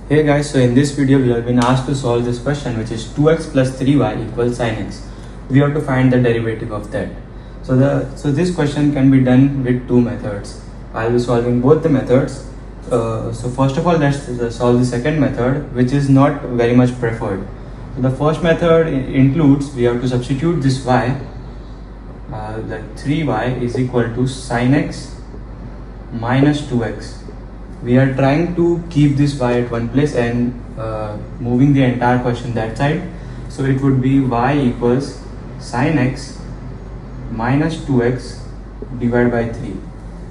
Hey guys, so in this video we have been asked to solve this question, which is 2x plus 3y equals sin x. We have to find the derivative of that. So this question can be done with two methods. I'll be solving both the methods. So first of all, let's solve the second method, which is not very much preferred. So the first method includes, we have to substitute this y, that 3y is equal to sin x minus 2x. We are trying to keep this y at one place and moving the entire question that side. So it would be y equals sin x minus 2x divided by 3.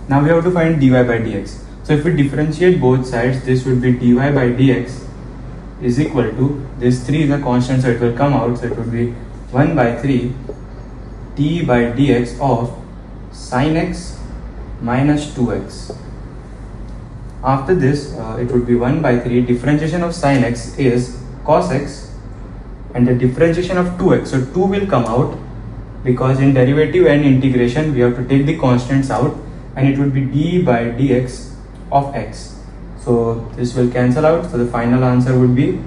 Now we have to find dy by dx. So if we differentiate both sides, this would be dy by dx is equal to, this 3 is a constant, so it will come out, so it would be 1 by 3 d by dx of sin x minus 2x. After this, it would be 1 by 3. Differentiation of sin x is cos x, and the differentiation of 2x, so 2 will come out because in derivative and integration we have to take the constants out, and it would be d by dx of x. So this will cancel out, so the final answer would be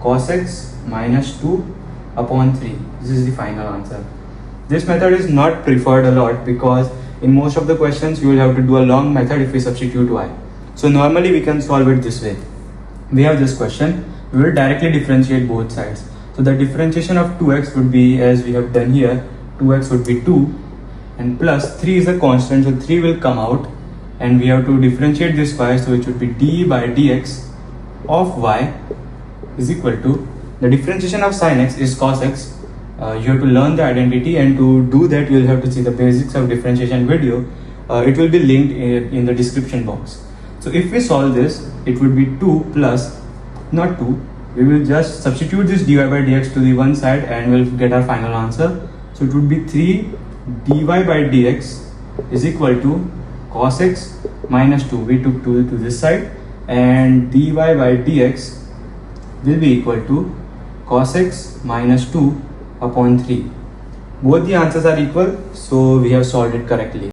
cos x minus 2 upon 3. This is the final answer. This method is not preferred a lot because in most of the questions you will have to do a long method if we substitute y. So normally we can solve it this way. We have this question, we will directly differentiate both sides. So the differentiation of 2x would be, as we have done here, 2x would be 2 and plus 3 is a constant, so 3 will come out, and we have to differentiate this y, so it should be d by dx of y is equal to, the differentiation of sin x is cos x. You have to learn the identity, and to do that you will have to see the basics of differentiation video. It will be linked in the description box. So if we solve this, it would be 2 plus, not 2, we will just substitute this dy by dx to the one side and we'll get our final answer. So it would be 3 dy by dx is equal to cos x minus 2. We took 2 to this side, and dy by dx will be equal to cos x minus 2 upon 3. Both the answers are equal, so we have solved it correctly.